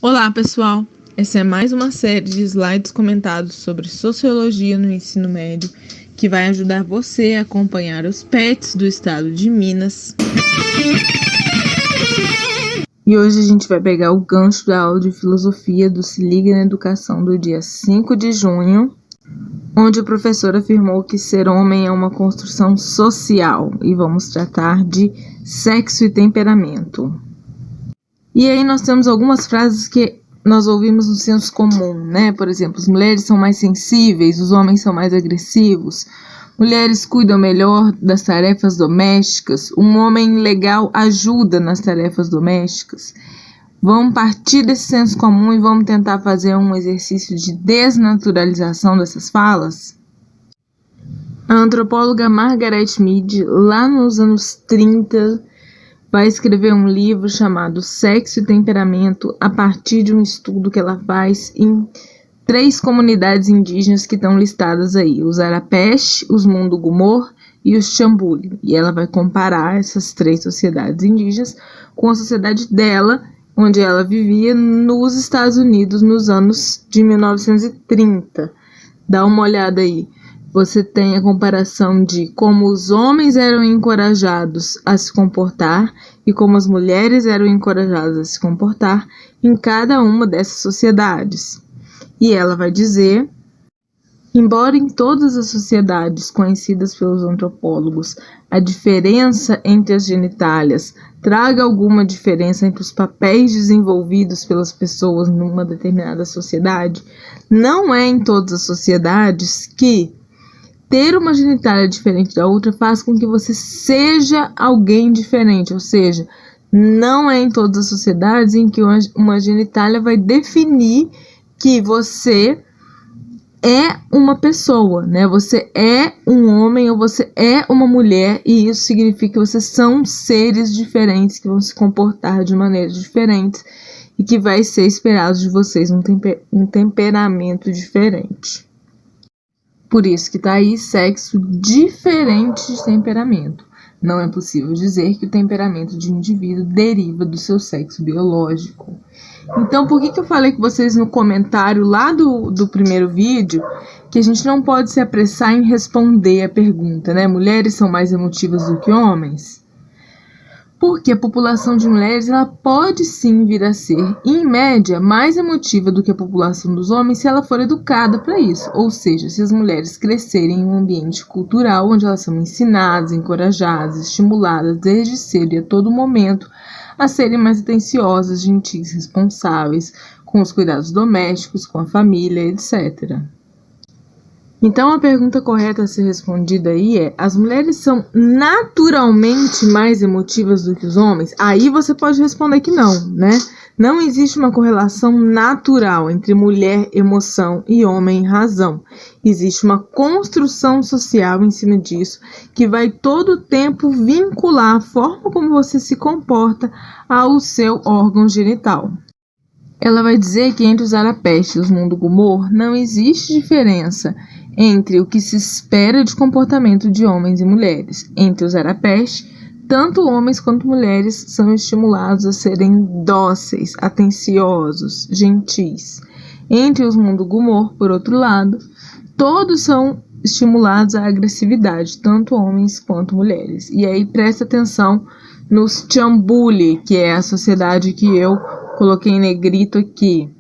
Olá, pessoal! Essa é mais uma série de slides comentados sobre sociologia no ensino médio que vai ajudar você a acompanhar os PETs do estado de Minas. E hoje a gente vai pegar o gancho da aula de filosofia do Se Liga na Educação do dia 5 de junho, onde o professor afirmou que ser homem é uma construção social e vamos tratar de sexo e temperamento. E aí nós temos algumas frases que nós ouvimos no senso comum, né? Por exemplo, as mulheres são mais sensíveis, os homens são mais agressivos, mulheres cuidam melhor das tarefas domésticas, um homem legal ajuda nas tarefas domésticas. Vamos partir desse senso comum e vamos tentar fazer um exercício de desnaturalização dessas falas? A antropóloga Margaret Mead, lá nos anos 30, vai escrever um livro chamado Sexo e Temperamento a partir de um estudo que ela faz em 3 comunidades indígenas que estão listadas aí, os Arapesh, os Mundugumor e os Chambuli. E ela vai comparar essas 3 sociedades indígenas com a sociedade dela, onde ela vivia nos Estados Unidos nos anos de 1930. Dá uma olhada aí. Você tem a comparação de como os homens eram encorajados a se comportar e como as mulheres eram encorajadas a se comportar em cada uma dessas sociedades. E ela vai dizer, embora em todas as sociedades conhecidas pelos antropólogos a diferença entre as genitálias traga alguma diferença entre os papéis desenvolvidos pelas pessoas numa determinada sociedade, não é em todas as sociedades que ter uma genitália diferente da outra faz com que você seja alguém diferente, ou seja, não é em todas as sociedades em que uma genitália vai definir que você é uma pessoa, né? Você é um homem ou você é uma mulher e isso significa que vocês são seres diferentes que vão se comportar de maneiras diferentes e que vai ser esperado de vocês um temperamento diferente. Por isso que está aí sexo diferente de temperamento. Não é possível dizer que o temperamento de um indivíduo deriva do seu sexo biológico. Então, por que eu falei com vocês no comentário lá do primeiro vídeo que a gente não pode se apressar em responder a pergunta, né? Mulheres são mais emotivas do que homens? Porque a população de mulheres ela pode sim vir a ser, em média, mais emotiva do que a população dos homens se ela for educada para isso. Ou seja, se as mulheres crescerem em um ambiente cultural onde elas são ensinadas, encorajadas, estimuladas desde cedo e a todo momento a serem mais atenciosas, gentis, responsáveis, com os cuidados domésticos, com a família, etc. Então, a pergunta correta a ser respondida aí é: as mulheres são naturalmente mais emotivas do que os homens? Aí você pode responder que não, né? Não existe uma correlação natural entre mulher, emoção e homem, razão. Existe uma construção social em cima disso que vai todo o tempo vincular a forma como você se comporta ao seu órgão genital. Ela vai dizer que entre os Arapesh e os Mundugumor não existe diferença entre o que se espera de comportamento de homens e mulheres. Entre os Arapesh, tanto homens quanto mulheres são estimulados a serem dóceis, atenciosos, gentis. Entre os Mundugumor, por outro lado, todos são estimulados à agressividade, tanto homens quanto mulheres. E aí presta atenção nos Chambuli, que é a sociedade que eu coloquei em negrito aqui.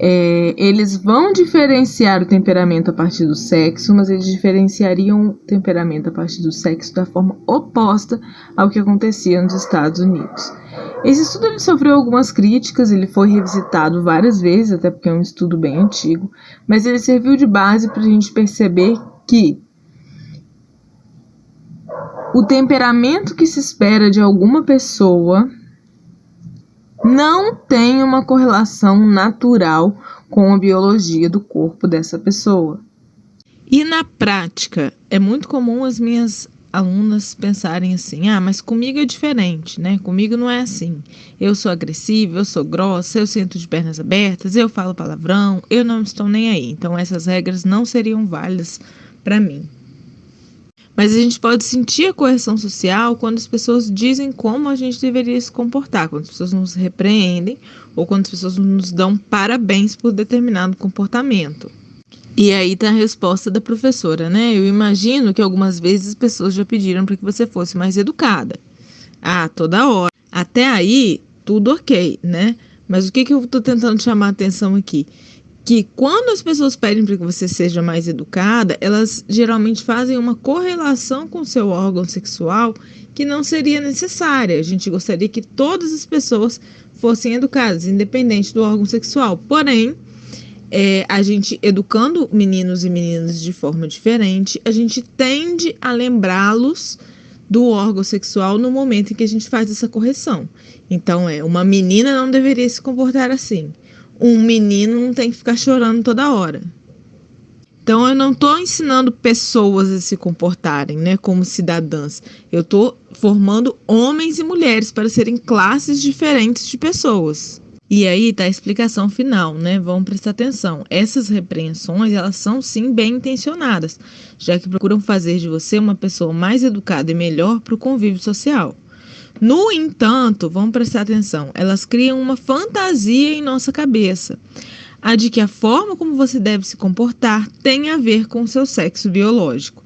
Eles vão diferenciar o temperamento a partir do sexo, mas eles diferenciariam o temperamento a partir do sexo da forma oposta ao que acontecia nos Estados Unidos. Esse estudo ele sofreu algumas críticas, ele foi revisitado várias vezes, até porque é um estudo bem antigo, mas ele serviu de base para a gente perceber que o temperamento que se espera de alguma pessoa não tem uma correlação natural com a biologia do corpo dessa pessoa. E na prática, é muito comum as minhas alunas pensarem assim: mas comigo é diferente, né? Comigo não é assim. Eu sou agressiva, eu sou grossa, eu sento de pernas abertas, eu falo palavrão, eu não estou nem aí. Então essas regras não seriam válidas para mim. Mas a gente pode sentir a coerção social quando as pessoas dizem como a gente deveria se comportar, quando as pessoas nos repreendem ou quando as pessoas nos dão parabéns por determinado comportamento. E aí tá a resposta da professora, né? Eu imagino que algumas vezes as pessoas já pediram para que você fosse mais educada. Ah, toda hora. Até aí, tudo ok, né? Mas o que eu tô tentando chamar a atenção aqui? Que quando as pessoas pedem para que você seja mais educada, elas geralmente fazem uma correlação com o seu órgão sexual que não seria necessária. A gente gostaria que todas as pessoas fossem educadas, independente do órgão sexual. Porém, a gente educando meninos e meninas de forma diferente, a gente tende a lembrá-los do órgão sexual no momento em que a gente faz essa correção. Então, uma menina não deveria se comportar assim. Um menino não tem que ficar chorando toda hora. Então, eu não estou ensinando pessoas a se comportarem, né, como cidadãs. Eu estou formando homens e mulheres para serem classes diferentes de pessoas. E aí está a explicação final, né? Vamos prestar atenção. Essas repreensões, elas são sim bem intencionadas, já que procuram fazer de você uma pessoa mais educada e melhor para o convívio social. No entanto, vamos prestar atenção, elas criam uma fantasia em nossa cabeça, a de que a forma como você deve se comportar tem a ver com o seu sexo biológico.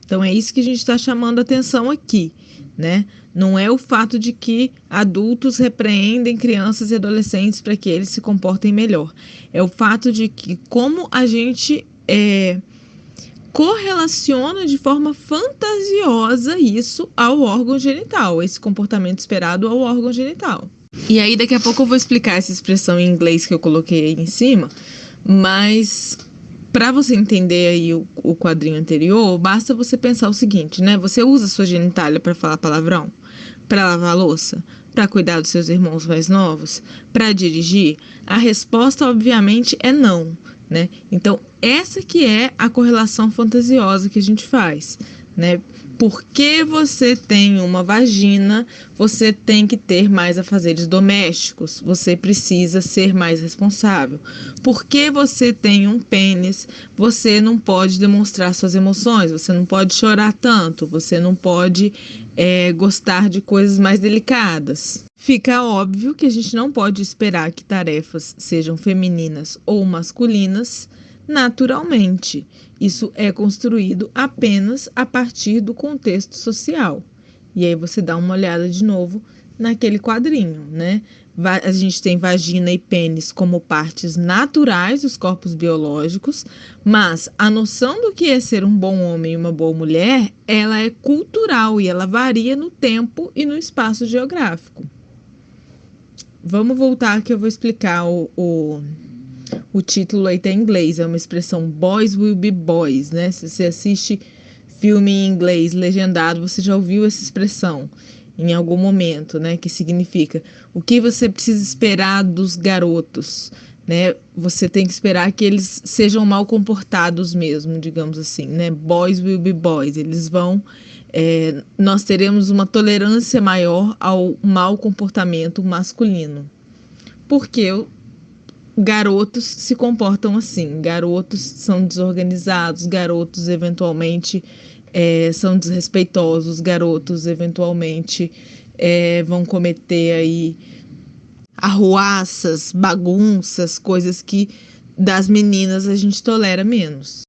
Então é isso que a gente está chamando a atenção aqui, né? Não é o fato de que adultos repreendem crianças e adolescentes para que eles se comportem melhor. É o fato de que como a gente correlaciona de forma fantasiosa isso ao órgão genital, esse comportamento esperado ao órgão genital. E aí daqui a pouco eu vou explicar essa expressão em inglês que eu coloquei aí em cima, mas para você entender aí o quadrinho anterior, basta você pensar o seguinte, né? Você usa sua genitália para falar palavrão, para lavar a louça, para cuidar dos seus irmãos mais novos, para dirigir? A resposta, obviamente, é não, né? Então, essa que é a correlação fantasiosa que a gente faz, né? Porque você tem uma vagina, você tem que ter mais afazeres domésticos, você precisa ser mais responsável. Porque você tem um pênis, você não pode demonstrar suas emoções, você não pode chorar tanto, você não pode gostar de coisas mais delicadas. Fica óbvio que a gente não pode esperar que tarefas sejam femininas ou masculinas naturalmente. Isso é construído apenas a partir do contexto social. E aí você dá uma olhada de novo naquele quadrinho, né? A gente tem vagina e pênis como partes naturais dos corpos biológicos, mas a noção do que é ser um bom homem e uma boa mulher, ela é cultural e ela varia no tempo e no espaço geográfico. Vamos voltar que eu vou explicar o título aí tá em inglês, é uma expressão boys will be boys, né? Se você assiste filme em inglês legendado, você já ouviu essa expressão em algum momento, né? Que significa o que você precisa esperar dos garotos, né? Você tem que esperar que eles sejam mal comportados mesmo, digamos assim, né? Boys will be boys, eles vão... nós teremos uma tolerância maior ao mau comportamento masculino. Porque garotos se comportam assim, garotos são desorganizados, garotos eventualmente são desrespeitosos, garotos eventualmente vão cometer aí arruaças, bagunças, coisas que das meninas a gente tolera menos.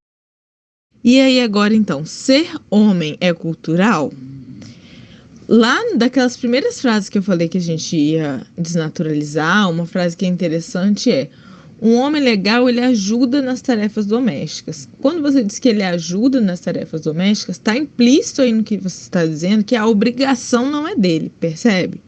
E aí agora então, ser homem é cultural? Lá daquelas primeiras frases que eu falei que a gente ia desnaturalizar, uma frase que é interessante um homem legal, ele ajuda nas tarefas domésticas. Quando você diz que ele ajuda nas tarefas domésticas, está implícito aí no que você está dizendo que a obrigação não é dele, percebe?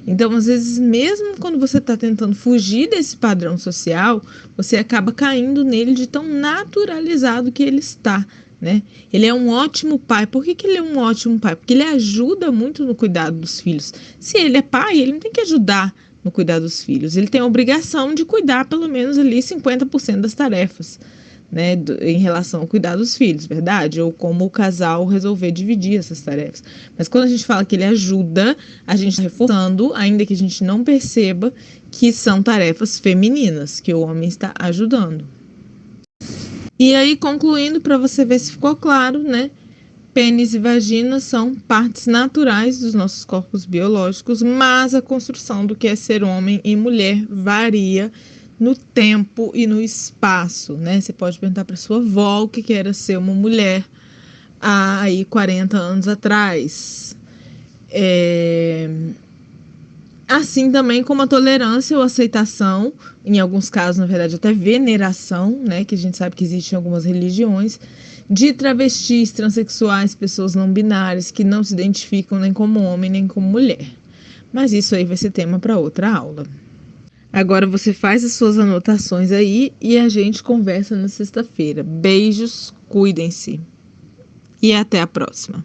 Então, às vezes, mesmo quando você está tentando fugir desse padrão social, você acaba caindo nele de tão naturalizado que ele está, né? Ele é um ótimo pai. Por que ele é um ótimo pai? Porque ele ajuda muito no cuidado dos filhos. Se ele é pai, ele não tem que ajudar no cuidado dos filhos. Ele tem a obrigação de cuidar pelo menos ali 50% das tarefas, né, em relação ao cuidar dos filhos, verdade? Ou como o casal resolver dividir essas tarefas. Mas quando a gente fala que ele ajuda, a gente está reforçando, ainda que a gente não perceba, que são tarefas femininas, que o homem está ajudando. E aí, concluindo, para você ver se ficou claro, né? Pênis e vagina são partes naturais dos nossos corpos biológicos, mas a construção do que é ser homem e mulher varia no tempo e no espaço, né? Você pode perguntar para sua avó o que era ser uma mulher há aí 40 anos atrás. Assim também como a tolerância ou aceitação, em alguns casos, na verdade, até veneração, né, que a gente sabe que existe em algumas religiões, de travestis, transexuais, pessoas não binárias que não se identificam nem como homem nem como mulher. Mas isso aí vai ser tema para outra aula. Agora você faz as suas anotações aí e a gente conversa na sexta-feira. Beijos, cuidem-se e até a próxima.